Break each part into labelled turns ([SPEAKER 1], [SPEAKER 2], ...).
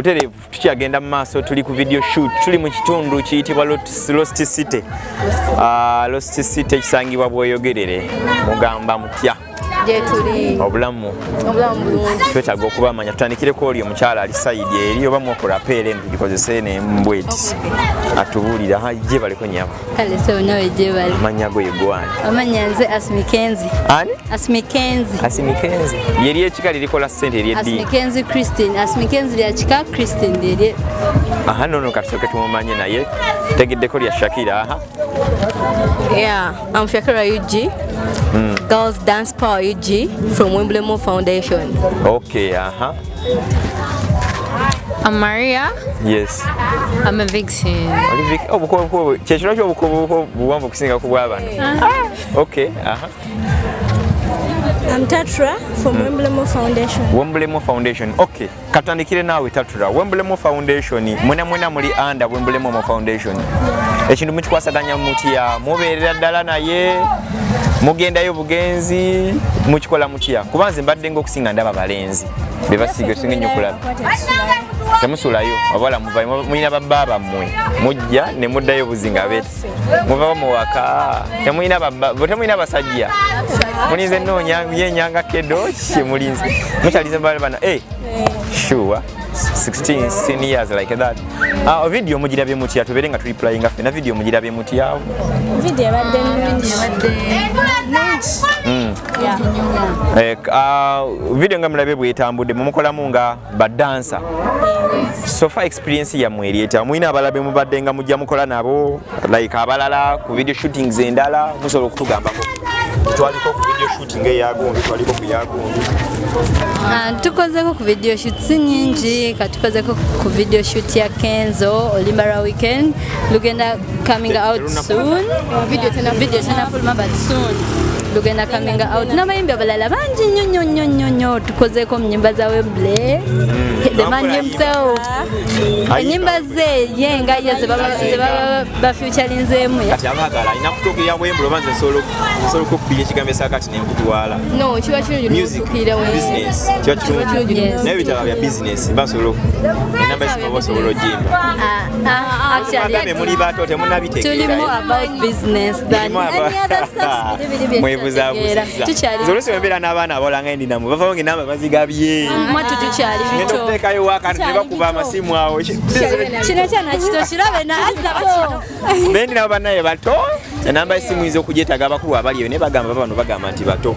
[SPEAKER 1] butereevu tukyagenda mu maaso tuli ku video shoot tuli mu kitundu kiyitibwa Lost City Lost City kisangibwa Bweyogerere mugamba mutya
[SPEAKER 2] Jetuli
[SPEAKER 1] obulamu twetaaga okubamanya tutandikireko oli omukyala ali sayidi eri oba mwokola peere tugikozese nembweti atubuulira je baliko nyabo
[SPEAKER 2] kale so nawe je bali
[SPEAKER 1] amanya go yegwani
[SPEAKER 2] amanya nze Asmikenzi
[SPEAKER 1] ani Asmikenzi yeri ekikali likola sente eri eddi
[SPEAKER 2] Asmikenzi Christine Asmikenzi lya kika Christine eri
[SPEAKER 1] aha nono katusoke tumumanye naye tegeddeko lya Shakira aha
[SPEAKER 3] Yeah, I'm Shakira UG. Girls Dance Power UG from Wimbledon Foundation.
[SPEAKER 1] Okay, aha.
[SPEAKER 4] I'm Maria.
[SPEAKER 1] Yes.
[SPEAKER 4] I'm a vixen.
[SPEAKER 1] Obukobo kyekiro ky'obukobo buwanvu kusinga ku bw'abantu. Okay, aha.
[SPEAKER 5] I'm Tatra from Wimbledon Foundation.
[SPEAKER 1] Wimbledon Foundation. Okay. Katandikire naawe Tatra. Wimbledon Foundation. Mwena muli under Wimbledon Foundation. Ekintu mukikwasaganya mutya mubeerera ddala naye mugendayo bugenzi mukikola mutya kubanze mbadde ng'okusinga ndaba balenzi be basiga singa nnyo kulaba temusulayo abawala muvayo mulina babbaaba mmwe mujja ne muddayo buzinga bete muva mu waka temulina basajja mulinze nnoonya yenyanga kedo kyemulinze mukyalize mbala bana sure 16 years like that. Video mujirabye mutya tubere nga tuliplayinga fena video mujirabye mutya
[SPEAKER 5] video badde
[SPEAKER 1] video nga mulabe bwetambudde mumukolamu nga badansa so far experience ya mwerieta muina abalabe mubadde nga mujja mukola nabo like abalala ku video shootings endala musobola okutugambako twaliko ku video shooting eyagundi twaliko ku yagundi
[SPEAKER 2] tukozeko ku video shoots nyingi katukozeko ku video shoot ya Kenzo Olimbara weekend lugenda coming out soon video tena full but soon lugenda coming out nabayimbi abalala bangi nnyo tukozeko mu nyimba za Wembley the man himself enyimba ze yenga yeze ba featuringzemu
[SPEAKER 1] kati abagala ina kutokera Wembley banze solo kupiye kigambe sakati nemukutwala
[SPEAKER 2] no kiba kirungi tukira
[SPEAKER 1] business kiba kirungi naye bitaba bya business basolo enamba isibo solo jimba actually muli bato temunabitegera
[SPEAKER 2] tuli more about business than any other stuff
[SPEAKER 1] zolose wembera n'abaana abolanga endina mu bavonge namba bazigabye
[SPEAKER 2] mwatu tukyali
[SPEAKER 1] bito ndekayo wakati bakuba amasimu awo
[SPEAKER 2] kino kyana kito kirabe na azaba
[SPEAKER 1] bendi nabo banaye bato enamba esimu izo kujetaga abakulu abaliyo ne bagamba bano bagamba nti bato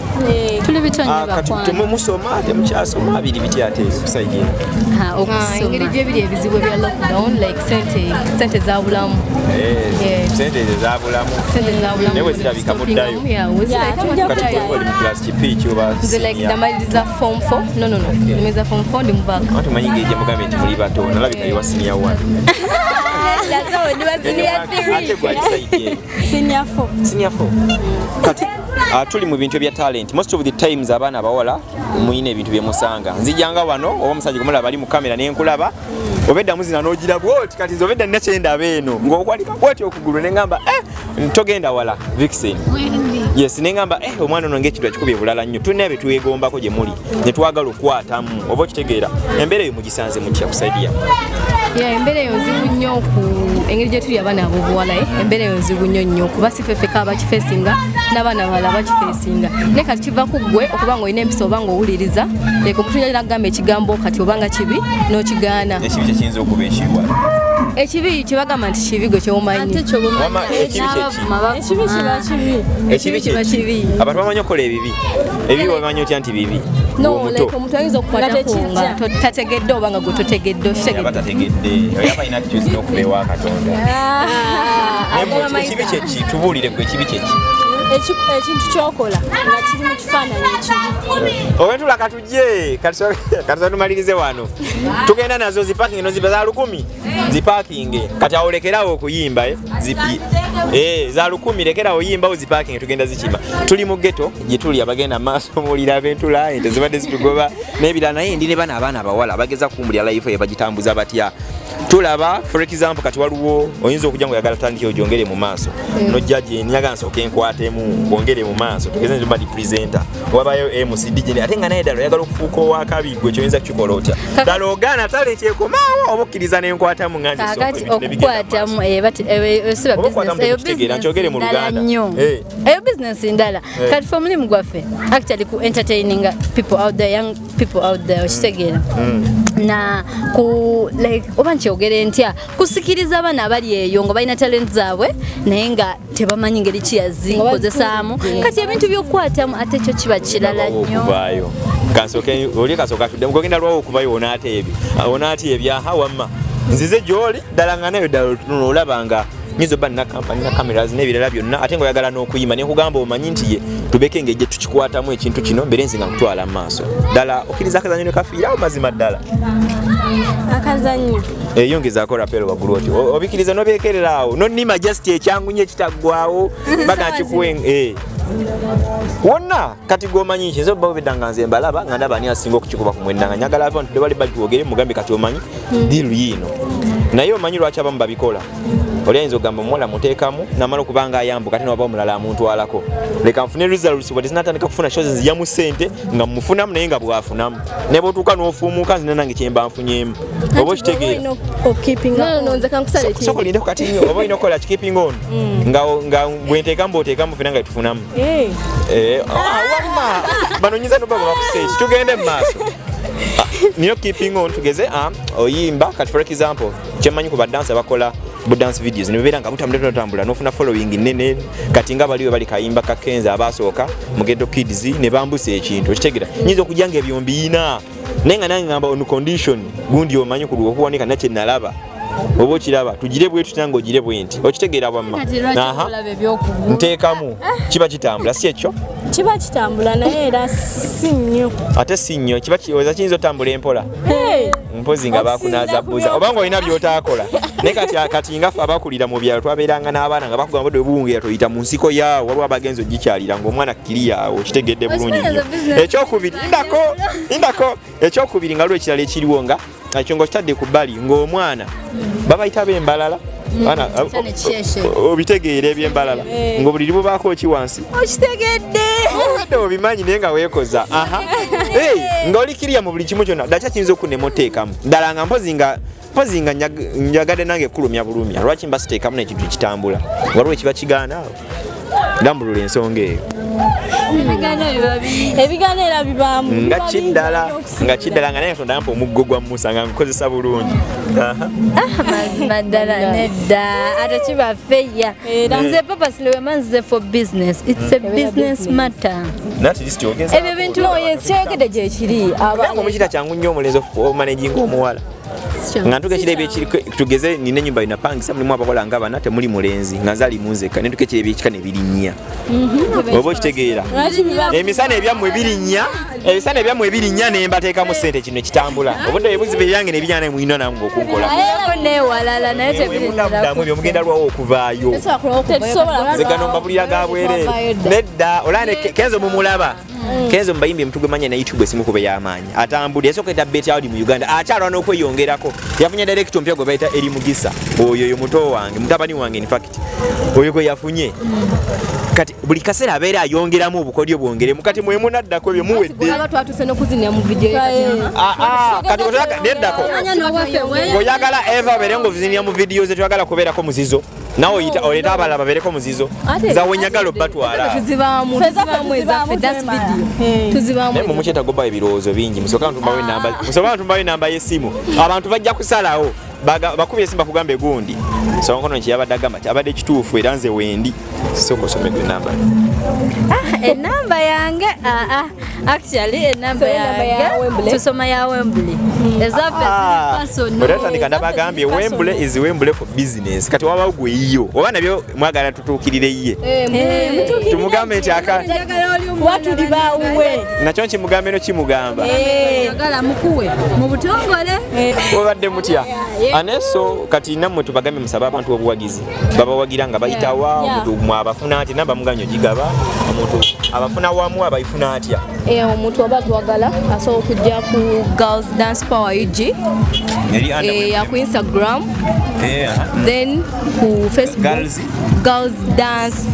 [SPEAKER 2] tuli bitonye
[SPEAKER 1] bakwana tumusoma temukyasoma abiri biti ate kusaidia
[SPEAKER 2] okusoma
[SPEAKER 3] Engeri gyebiri ebizibu bya lockdown like sente za bulamu
[SPEAKER 1] sente zabulamu newe zirabika muddayo kati oli mu class kipi kyoba
[SPEAKER 3] like namaliriza form 4 no nimeza form 4 ndi mubaka
[SPEAKER 1] watu manyingi je mugambe nti muli bato nalabika iwa senior 1
[SPEAKER 2] lazo ni wasini
[SPEAKER 1] senior 4 kati tuli mu bintu bya talent most of the times abaana abawala muyine ebintu bye musanga nzijanga wano oba musajja kumulaba bali mu kamera nenkulaba obedda muzina nogira bwoti kati zobedda nekyenda beno ng'okwalika bwoti okugulu nengamba togenda wala vixen yes nengamba omwana ono ng'ekintu ekikubye bulala nnyo tulina bye twegombako gye muli ne twagala okukwatamu oba okitegeera embeera eyo mugisanze mutya kusaidia
[SPEAKER 3] embeera eyo nzibu nnyo ku engeri gye tuli abaana abobuwala embeera eyo nzibu nnyo kuba sifefeka abakifeesinga n'abaana balala bakifeesinga naye kati kiva ku ggwe okuba ng'olina empisa oba ng'owuliriza leka omuntu yalina kugamba ekigambo kati obanga kibi n'okigaana
[SPEAKER 1] ekibi kyekiyinza okuba ekirwa
[SPEAKER 3] ekibi kyebagamba nti kibi gwe kyomumanyi
[SPEAKER 1] ekibi kiba kibi abantu bamanyi okukola ebibi ebibi bamanyi otya nti bibi
[SPEAKER 3] omuntu ayinza okukwatako nga tategedde oba nga gwe totegedde
[SPEAKER 1] abatategedde oyo abalina tuzi n'okubeewa katonda ekibi kyeki tubuulire gwe ekibi kyeki
[SPEAKER 5] ekintu kyokola nga kiri mu kifaananyi ekibi
[SPEAKER 1] owentula katujje kati tumalirize wano tugenda nazo zipakingi no ziba za 10 zipakinge kati awolekerawo okuyimba za 10 lekerawo yimbawo zipakinge tugenda zikima tuli mu ghetto gye tuli abagenda maaso muwulira abentula ente zibadde zitugoba n'ebirala naye ndi ne bana abaana abawala bageza kuwumbulira life ye bagitambuza batya tulaba for example kati waliwo oyinza okujja ngo yagala tandiki ojongere mu maaso no judge nyaga nsoke nkwatemu kwongere mu maaso tugeze nje bali presenter wabayo MC DJ ate nga naye dalo yagala okufuuka wakabiri gwe kyoyinza kikola otya dalo ogana talent ekomawo obukkiriza nenkwata mu nganje so
[SPEAKER 2] kakati okukwatamu bati siba business eyo business
[SPEAKER 1] njogere mu Luganda
[SPEAKER 2] eyo business ndala kati for mulimu gwaffe actually ku entertaining people out there young people out there okitegera na ku like obanche ogere ntya kusikiriza abana abali eyo ngo balina talent zaabwe naye nga tebamanyi ngeri kiyazikozesaamu kati ebintu by'okukwatamu ate kyo kiba kirala nnyo
[SPEAKER 1] okuvayo kansoke oli kasoka tudde mugenda lwawo okuvayo onaate ebyaha wamma nzize gyoli ddala nga nayo ddala tununo olabanga nyizo banna company na cameras n'ebirala byonna ate ngo yagala n'okuyima ne kugamba omanyi nti ye tubeke ngejje tukikwatamu ekintu kino mbere nzinga kutwala mu maaso ddala okkiriza akazanyo ne kafiira mazima ddala
[SPEAKER 5] akazanyo
[SPEAKER 1] eyongezaako rapero waggulu oti obikiriza n'obeekereraawo nonnima just ekyangunye ekitaggwawo baga nkikuwe wonna kati gwomanyi nkinze oba obedanga nze mbalaba nga ndaba ani asinga okukikuba ku mwendanga nyagala ava ntudde bali bali tuwogere mugambe kati omanyi diru yiino naye omanyi lwaki abamu babikola oli ayinza okugamba omuwala muteekamu namala okubanga ayambuka ate newaba omulala amuntwalako leka nfune results bwe tezinatandika kufuna shows nziyamu ssente nga mumufunamu naye nga bwafunamu ne bw'otuuka n'ofuumuuka nzina nange kyemba nfunyemu oba okitegeera soko lindeko kati nnyo oba olina okukola keeping on nga bwenteekamu bw'oteekamu fena nga tufunamu wamma banonyiza noba bakuseeki tugende mu maaso niyo keeping on tugeze oyimba kati for example kyemanyi ku badansa bakola dance videos nibeera nga butambula nofuna following nene kati nga baliwe bali kayimba kakenza abasooka mugedo kids ne bambusa ekintu okitegera nyinza okujanga ebyombi ina nenga nange ngamba on condition gundi omanyi ku okuwanika nakye nalaba obo okiraba tugire bwe tutango gire bwenti okitegeera bwamma nteekamu kiba kitambula si ekyo
[SPEAKER 5] kiba kitambula naye era si nnyo
[SPEAKER 1] ate si nnyo kiba kiweza kiyinza otambula empola mpozi nga bakunaza bbuza obanga olina byotaakola naye kati ngaffe abakulira mu byalo twabeeranga n'abaana nga bakugamba dde buwungira toyita mu nsiko yaawo waliwo abagenzi ogikyalira ng'omwana kiri awo kitegedde bulungi nnyo ekyokubiri indako ekyokubiri nga lwo ekirala ekiriwo nga ekyo ng'okitadde ku bbali ng'omwana babayita b'embalala obitegeera ebyembalala ng'obuliri bubaako ki wansi okitegedde obimanyi naye nga weekoza ng'olikiriya mu buli kimu kyonna ddakya kiyinza okunema oteekamu ddala nga mpozi nga njagadde nange kulumya bulumya lwaki mba siteekamu n'ekintu ekitambula waliwo ekiba kigaanaawo ndambulula ensonga eyo
[SPEAKER 5] ebigaana era bibaamu
[SPEAKER 1] nga kiddala nga naye Katonda yampa omuggo gwa Musa nga nkozesa bulungi
[SPEAKER 2] mazima ddala nedda ate kiba feya nze purposely we manze for business it's a business matter ebyo bintu
[SPEAKER 3] kyogedde gye kiri
[SPEAKER 1] abanga omukita kyangu nnyo omulenzi omanaginga omuwala nga ntukekireba tugeze nina ennyumba inapangisa mulimu abakola nga bana temuli mulenzi nga nzali munzeka ne tukekireba ekika ne birinnya oba okitegeera emisana ebyammwe ebirinnya ne mbateekamu ssente kino ekitambula obudde ebuzibu ebyange ne bijjana mwina namwe okunkola
[SPEAKER 2] newalala naye
[SPEAKER 1] tebirindamu ebyo mugenda lwawo okuvaayo nze gano mbabulira ga bwereere nedda olane Kenzo mumulaba Kenzo mbayimbi mtugumanya na YouTube esimu kube y'amaanyi atambulira esooka edda bet out mu Uganda akyalwa n'okweyongerako yafunye director mpya gwe bayita Eri Mugisa oyo muto wange mutabani wange in fact oyo gwe yafunye kati buli kaseera abeera ayongeramu obukodyo bwongeremu kati mwe munaddako bye muwedde
[SPEAKER 3] twatuse n'okuzinira mu video
[SPEAKER 1] kati neddako oyagala Eva abeere ng'ozinira mu video ze twagala kubeerako muzizo nawe oleta abalala babeereko muzizo zawe nyagala obbatwala
[SPEAKER 3] tuzibaamu ezaffe dance video tuzibaamu
[SPEAKER 1] mumukyetaaga obbawo ebirowoozo bingi musooka ntumbawo enamba y'essimu abantu bajja kusalawo bakubye esimu bakugamba egundi soka nkono kyeyabadde agamba abadde kituufu era nze wendi sooka osomedde enamba
[SPEAKER 2] enamba yange actually enamba yange tusoma ya Wembley ezaffe
[SPEAKER 1] otatandika ndabagambye Wembley is Wembley for business kati wabawo gwe iyo oba nabyo mwagala tutuukirire ye tumugambe nti
[SPEAKER 5] watuli baawuwe
[SPEAKER 1] nakyo nkimugambe no kimugamba
[SPEAKER 2] yagala mukuwe mu butongole
[SPEAKER 1] obadde mutya aneso kati nammwe tubagambe musaba abantu obuwagizi babawagira nga bayitawa omuntu mwabafuna nti namba muganyo gigaba omuntu abafuna wamu abayifuna atya?
[SPEAKER 3] Omuntu aba twagala asobola okujja ku Girls Dance Power UG ya ku Instagram, then ku Facebook Girls Dance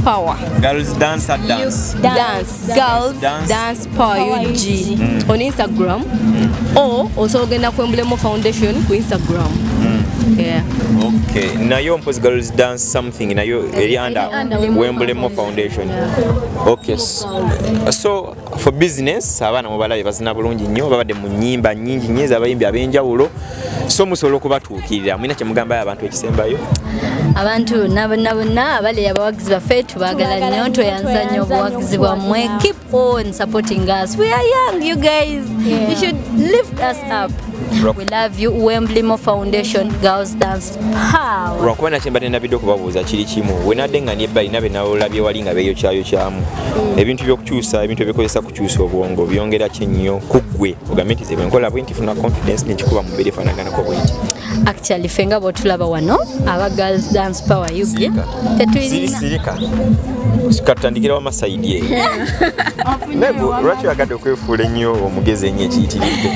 [SPEAKER 3] Power.
[SPEAKER 1] Girls Dance
[SPEAKER 3] Girls Dance Power UG on Instagram, or also ogenda ku Emblem Foundation ku Instagram. Yeah.
[SPEAKER 1] Okay. Nayo mpozi Girls Dance something nayo eri under Emblem Foundation. Okay. So for business abaana mubalabe bazina bulungi nnyo babadde mu nnyimba nnyingi nnyo abayimbi ab'enjawulo, so musobola okubatuukirira mulina kye mugambayo abantu ekisembayo?
[SPEAKER 2] Abantu nabona abali abawagizi baffe tubaagala nnyo, toyanza nnyo obuwagizi bwammwe. Keep on supporting us. We are young, you guys. You should lift us up. We love you. Emblem Foundation Girls Dance Power.
[SPEAKER 1] Lwakuba nakye mbadde nabidde okubabuuza kiri kimu, wenadde nga nebbalina be nawolabye wali nga beeyokyamu ebintu by'okukyusa, ebintu ebikozesa kukyusa obwongo byongera ki nnyo ku ggwe ogambe nti ze nkola bwe ntifuna confidence nekikuba mu mbeera efaanaganako bweti?
[SPEAKER 2] Actually fenga bwotulaba wano aba Girls Dance Power UG
[SPEAKER 1] sirika katutandikira wa masaidi eyo nebo lwaki oyagadde okwefuula ennyo omugezi ennyo ekiyitiridde?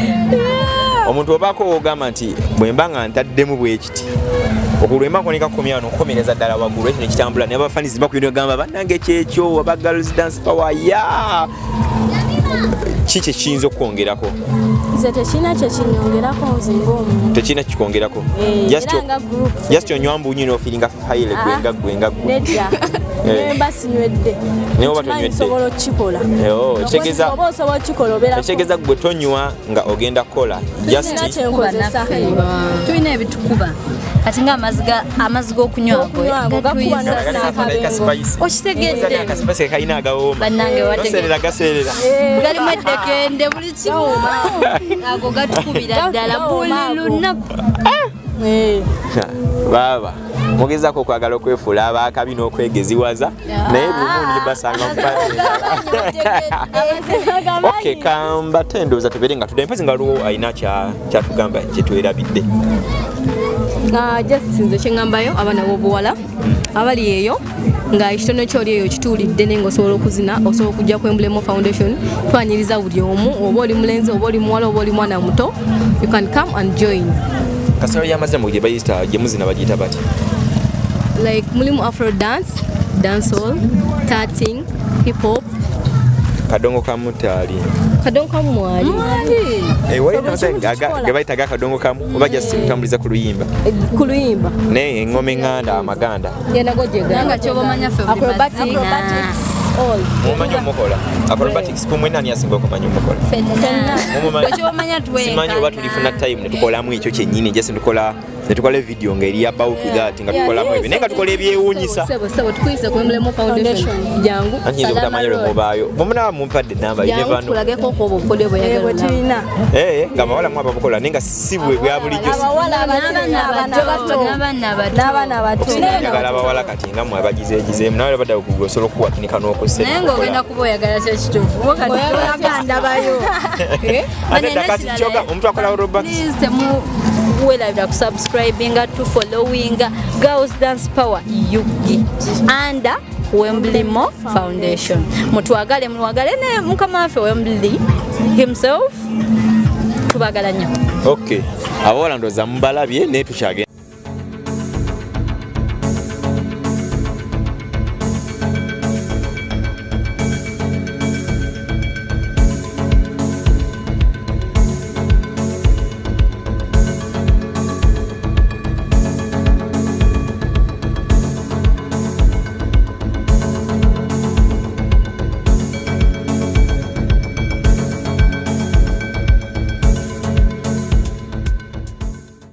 [SPEAKER 1] Omuntu obaako ogamba nti bwe mba nga ntaddemu bwe kiti okulwemba nkonika kukomya wano okukomereza ddala waggulu ekyo nekitambula naye abafanizi bakubira ogamba bannange kyekyo aba Girls Dance Power ya kiki ekiyinza okwongerako?
[SPEAKER 5] Nze tekina kye kinyongerako nze ng'omuntu.
[SPEAKER 1] Tekina kikwongerako? Just onywa mbuunyi n'ofiiringa fayire gwenga gwe.
[SPEAKER 5] Nedda. Nemba sinywedde.
[SPEAKER 1] Naye oba tonywedde?
[SPEAKER 5] Nsobola okukikola.
[SPEAKER 1] Ekitegeeza gwe tonywa nga ogenda kukola.
[SPEAKER 2] Tulina ebitukuba kati nga amazzi g'okunywa okitegedde
[SPEAKER 1] akasipasi kalina agawooma
[SPEAKER 2] bannange
[SPEAKER 1] gaseerera
[SPEAKER 2] galimu eddekende buli kimu ago gatukubira ddala buli lunaku.
[SPEAKER 1] Baba mugezaako okwagala okwefuula abaakabi n'okwegeziwaza naye lumu nibasanga okay kambate ndowooza tubeere nga tudde mpezi nga luwo alina kyatugamba kyetwerabidde.
[SPEAKER 3] Just nze kyeŋŋambayo abaana b'obuwala abali eyo nga ekitono kyoli eyo kituulidde naye ng'osobola okuzina osobola okujja ku Emblem Foundation twanyiriza buli omu, oba oli mulenzi oba oli muwala oba oli mwana muto, you can come and join.
[SPEAKER 1] Kasaro y'amazina gye bayita gye muzina bagiyita bati?
[SPEAKER 3] Like mulimu Afro dance, dancehall, tarting, hip hop.
[SPEAKER 1] Kadongo kamu tali.
[SPEAKER 3] Kadongo kamu mwali.
[SPEAKER 1] Wali nasenga ge bayita kadongo kamu oba just mutambuliza ku luyimba?
[SPEAKER 3] Ku luyimba.
[SPEAKER 1] Ne engome nganda amaganda.
[SPEAKER 3] Yena gojega.
[SPEAKER 2] Nanga kyoba manya fe
[SPEAKER 3] acrobatics. All.
[SPEAKER 1] Mumanyi omukola. Acrobatics kumwe nani asinga okumanya omukola?
[SPEAKER 2] Fenna. Kyoba manya tuwe.
[SPEAKER 1] Simanyi oba tulifuna time ne tukolamu ekyo kyennyini just netukola video ngeri about that nga tukolamu ebyo naye nga tukola ebyewuunyisa.
[SPEAKER 3] Sebo tukuyise ku Emblem Foundation jangu.
[SPEAKER 1] Anyiza okutamanya lwe mubaayo. Bomuna mumpadde namba
[SPEAKER 3] never know. Kulageko ko obukole bwe
[SPEAKER 5] tulina.
[SPEAKER 1] Nga bawala mwa babukola nenga si bwe bwa bulijjo.
[SPEAKER 5] N'abaana abato.
[SPEAKER 1] Njagala abawala kati nga mwe abagizeegizeemu nawe badda okugosola okuwakinika n'okusse.
[SPEAKER 2] Naye ng'ogenda kuba oyagala kyo ekituufu.
[SPEAKER 5] Oyagala ndabayo.
[SPEAKER 1] Ate dakati kyoga omuntu akola robots.
[SPEAKER 2] Welabira ku subscribinga to followinga Girls Dance Power UG under Emblem Foundation. Mutwagale ne mukama waffe Wembley himself tubagala nnyo.
[SPEAKER 1] Okay. Abawala ndoza mubalabye ne tukyagenda.